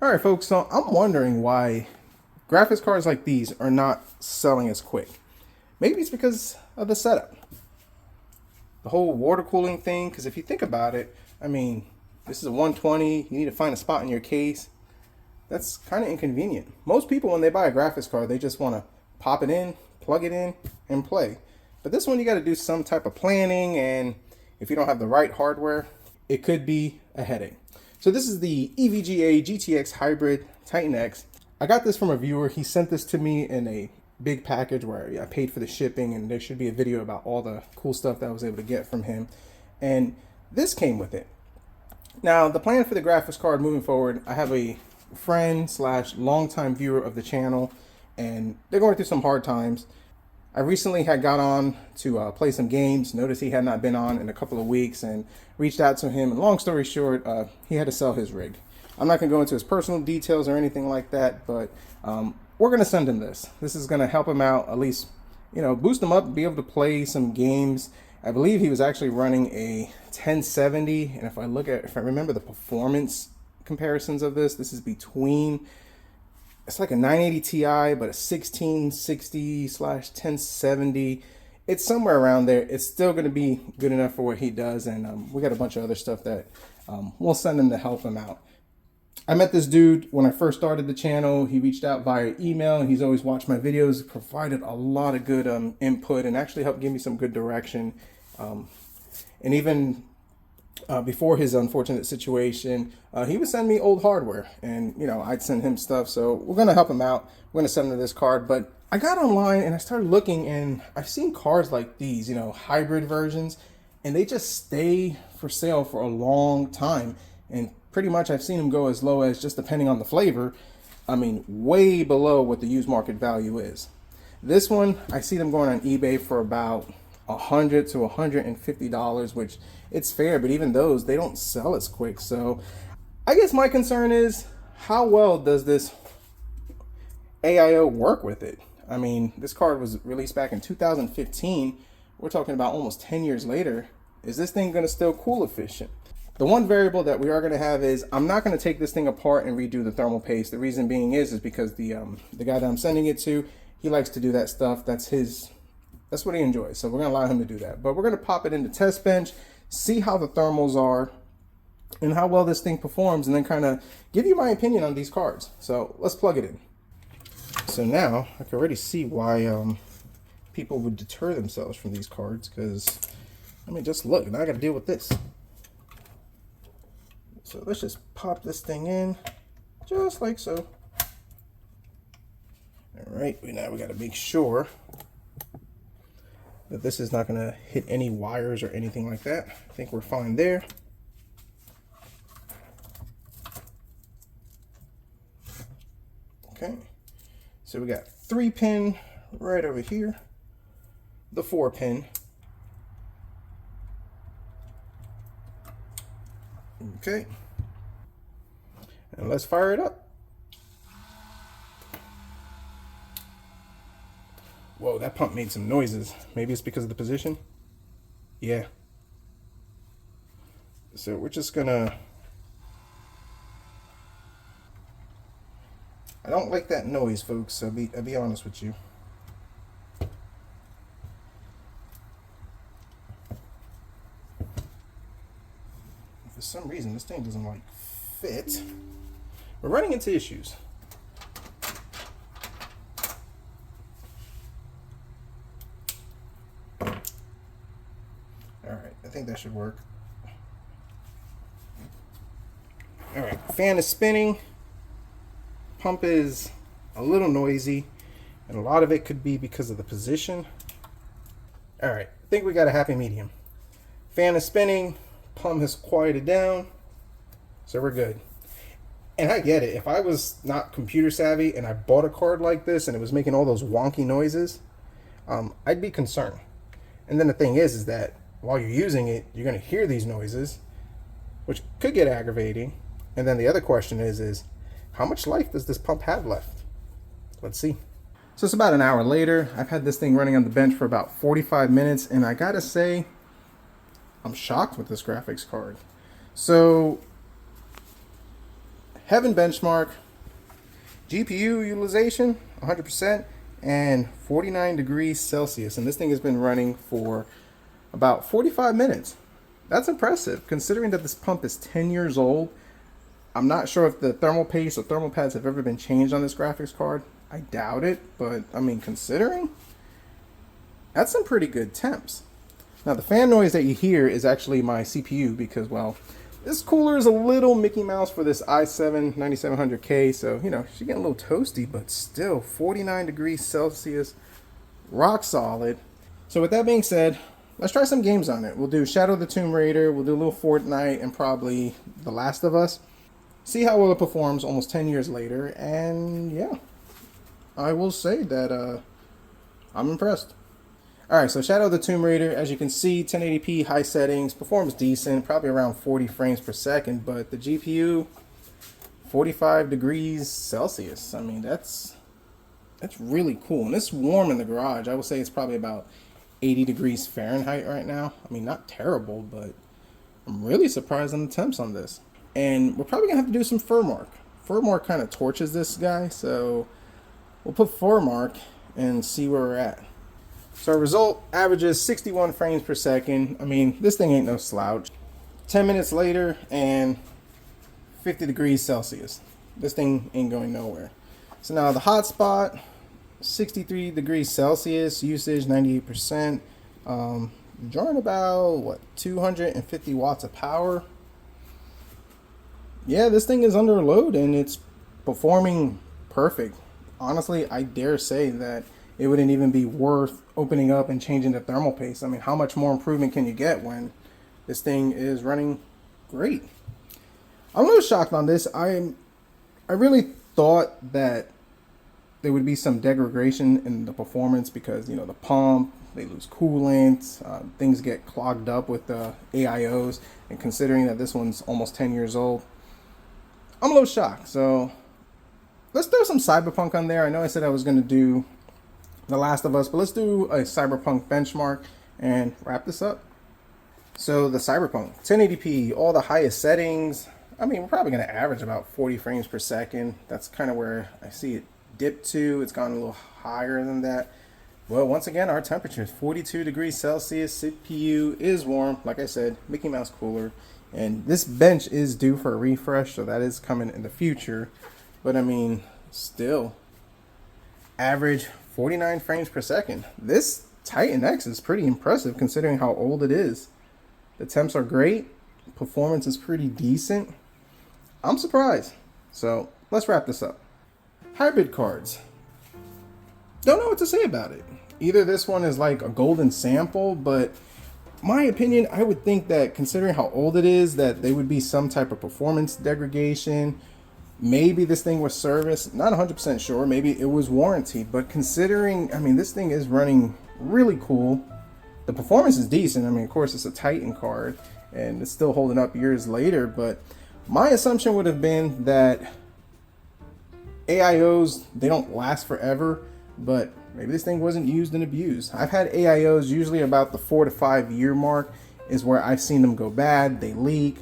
All right, folks, so I'm wondering why graphics cards like these are not selling as quick. Maybe it's because of the setup. The whole water cooling thing, because if you think about it, I mean, this is a 120, you need to find a spot in your case. That's kind of inconvenient. Most people, when they buy a graphics card, they just want to pop it in, plug it in, and play. But this one, you got to do some type of planning, and if you don't have the right hardware, it could be a headache. So this is the EVGA GTX Hybrid Titan X. I got this from a viewer. He sent this to me in a big package where I paid for the shipping, and there should be a video about all the cool stuff that I was able to get from him. And this came with it. Now, the plan for the graphics card moving forward, I have a friend slash longtime viewer of the channel, and they're going through some hard times. I recently had got on to play some games, noticed he had not been on in a couple of weeks, and reached out to him. And long story short, he had to sell his rig. I'm not going to go into his personal details or anything like that, but we're going to send him this. This is going to help him out, at least, you know, boost him up, be able to play some games. I believe he was actually running a 1070, and if I remember the performance comparisons of this is between, it's like a 980 Ti, but a 1660/1070. It's somewhere around there. It's still going to be good enough for what he does, and we got a bunch of other stuff that we'll send him to help him out. I met this dude when I first started the channel. He reached out via email, and he's always watched my videos, provided a lot of good input, and actually helped give me some good direction. And even before his unfortunate situation, he would send me old hardware, and you know, I'd send him stuff. So we're gonna help him out. We're gonna send him this card. But I got online and I started looking, and I've seen cards like these, you know, hybrid versions, and they just stay for sale for a long time. And pretty much I've seen them go as low as, just depending on the flavor, I mean, way below what the used market value is. This one, I see them going on eBay for about $100 to $150, which it's fair, but even those, they don't sell as quick. So I guess my concern is, how well does this AIO work with it? I mean, this card was released back in 2015. We're talking about almost 10 years later. Is this thing going to still cool efficient? The one variable that we are going to have is, I'm not going to take this thing apart and redo the thermal paste. The reason being is because the guy that I'm sending it to, he likes to do that stuff. That's what he enjoys. So we're going to allow him to do that. But we're going to pop it into test bench, see how the thermals are and how well this thing performs, and then kind of give you my opinion on these cards. So let's plug it in. So now I can already see why people would deter themselves from these cards, because I mean, just look, now I got to deal with this. So let's just pop this thing in, just like so. All right, now we got to make sure that this is not going to hit any wires or anything like that. I think we're fine there. Okay, so we got 3-pin right over here, the 4-pin. Okay, and let's fire it up. Whoa, that pump made some noises. Maybe it's because of the position. Yeah. So we're just gonna, I don't like that noise, folks. I'll be honest with you. For some reason, this thing doesn't like fit. We're running into issues. Alright, I think that should work. Alright, fan is spinning. Pump is a little noisy, and a lot of it could be because of the position. Alright, I think we got a happy medium. Fan is spinning, pump has quieted down, so we're good. And I get it, if I was not computer savvy and I bought a card like this and it was making all those wonky noises, I'd be concerned. And then the thing is that while you're using it, you're going to hear these noises, which could get aggravating. And then the other question is how much life does this pump have left? Let's see. So it's about an hour later. I've had this thing running on the bench for about 45 minutes, and I gotta say, I'm shocked with this graphics card. So Heaven benchmark, GPU utilization 100% and 49 degrees Celsius. And this thing has been running for about 45 minutes. That's impressive considering that this pump is 10 years old. I'm not sure if the thermal paste or thermal pads have ever been changed on this graphics card. I doubt it, but I mean, considering, that's some pretty good temps. Now the fan noise that you hear is actually my CPU because, well, this cooler is a little Mickey Mouse for this i7 9700K, so you know, she's getting a little toasty, but still 49 degrees Celsius, rock solid. So with that being said, let's try some games on it. We'll do Shadow of the Tomb Raider, we'll do a little Fortnite, and probably The Last of Us. See how well it performs almost 10 years later, and yeah, I will say that I'm impressed. Alright, so Shadow of the Tomb Raider, as you can see, 1080p high settings, performs decent, probably around 40 frames per second, but the GPU, 45 degrees Celsius. I mean, that's really cool. And it's warm in the garage. I would say it's probably about 80 degrees Fahrenheit right now. I mean, not terrible, but I'm really surprised on the temps on this. And we're probably gonna have to do some Furmark. Furmark kind of torches this guy, so we'll put Furmark and see where we're at. So our result averages 61 frames per second. I mean, this thing ain't no slouch. 10 minutes later and 50 degrees Celsius. This thing ain't going nowhere. So now the hotspot, 63 degrees Celsius, usage 98%. Drawing about, what, 250 watts of power. Yeah, this thing is under load and it's performing perfect. Honestly, I dare say that it wouldn't even be worth opening up and changing the thermal paste. I mean, how much more improvement can you get when this thing is running great? I'm a little shocked on this. I really thought that there would be some degradation in the performance because, you know, the pump, they lose coolant, things get clogged up with the AIOs, and considering that this one's almost 10 years old, I'm a little shocked. So let's throw some Cyberpunk on there. I know I said I was going to do The Last of Us, but let's do a Cyberpunk benchmark and wrap this up. So the Cyberpunk, 1080p, all the highest settings. I mean, we're probably going to average about 40 frames per second. That's kind of where I see it dip to. It's gone a little higher than that. Well, once again, our temperature is 42 degrees Celsius. CPU is warm. Like I said, Mickey Mouse cooler. And this bench is due for a refresh, so that is coming in the future. But I mean, still, average 49 frames per second. This Titan X is pretty impressive considering how old it is. The temps are great. Performance is pretty decent. I'm surprised. So let's wrap this up. Hybrid cards. Don't know what to say about it. Either this one is like a golden sample, but my opinion, I would think that considering how old it is, that there would be some type of performance degradation. Maybe this thing was serviced, not 100% sure, maybe it was warranted, but considering, I mean, this thing is running really cool. The performance is decent. I mean, of course, it's a Titan card, and it's still holding up years later, but my assumption would have been that AIOs, they don't last forever, but maybe this thing wasn't used and abused. I've had AIOs usually about the 4 to 5 year mark is where I've seen them go bad, they leak.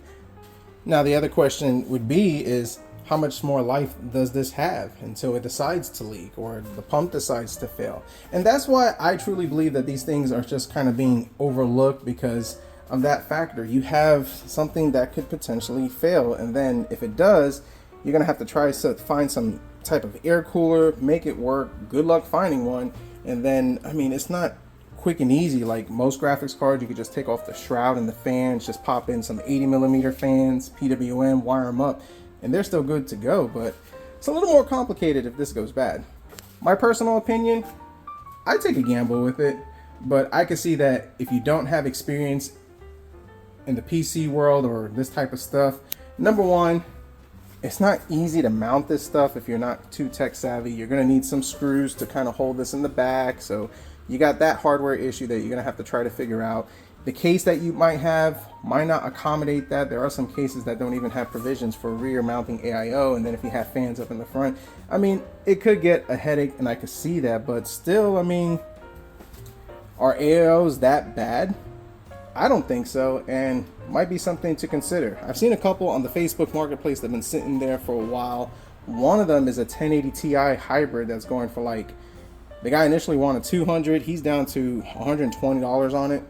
Now the other question would be is how much more life does this have until it decides to leak or the pump decides to fail? And that's why I truly believe that these things are just kind of being overlooked because of that factor. You have something that could potentially fail, and then if it does, you're gonna have to try to find some type of air cooler, make it work. Good luck finding one. And then, I mean, it's not quick and easy like most graphics cards. You could just take off the shroud and the fans, just pop in some 80mm fans, PWM, wire them up, and they're still good to go. But it's a little more complicated if this goes bad. My personal opinion, I take a gamble with it, but I can see that if you don't have experience in the PC world or this type of stuff, number one, it's not easy to mount this stuff if you're not too tech savvy. You're going to need some screws to kind of hold this in the back. So you got that hardware issue that you're going to have to try to figure out. The case that you might have might not accommodate that. There are some cases that don't even have provisions for rear mounting AIO. And then if you have fans up in the front, I mean, it could get a headache, and I could see that. But still, I mean, are AIOs that bad? I don't think so, and might be something to consider. I've seen a couple on the Facebook Marketplace that have been sitting there for a while. One of them is a 1080 Ti hybrid that's going for like, the guy initially wanted 200, he's down to $120 on it.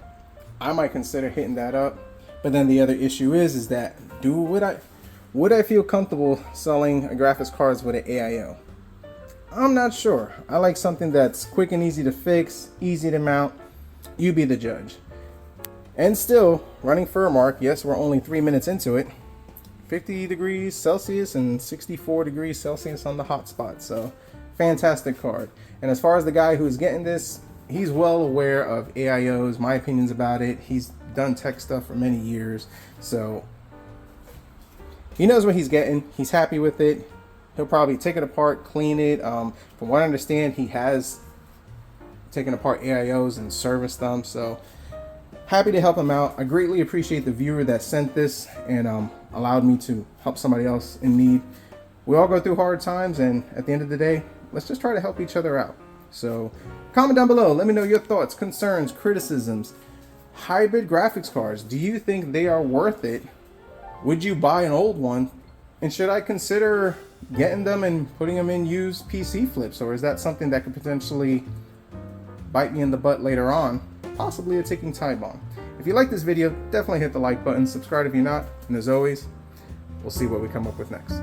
I might consider hitting that up. But then the other issue is that would I feel comfortable selling a graphics cards with an AIO? I'm not sure. I like something that's quick and easy to fix, easy to mount. You be the judge. And still, running Furmark, yes, we're only 3 minutes into it. 50 degrees Celsius and 64 degrees Celsius on the hotspot. So, fantastic card. And as far as the guy who's getting this, he's well aware of AIOs, my opinions about it. He's done tech stuff for many years. So, he knows what he's getting. He's happy with it. He'll probably take it apart, clean it. From what I understand, he has taken apart AIOs and serviced them. So, happy to help him out. I greatly appreciate the viewer that sent this and allowed me to help somebody else in need. We all go through hard times, and at the end of the day, let's just try to help each other out. So comment down below. Let me know your thoughts, concerns, criticisms. Hybrid graphics cards, do you think they are worth it? Would you buy an old one? And should I consider getting them and putting them in used PC flips? Or is that something that could potentially bite me in the butt later on? Possibly a ticking time bomb. If you like this video, definitely hit the like button, subscribe if you're not, and as always, we'll see what we come up with next.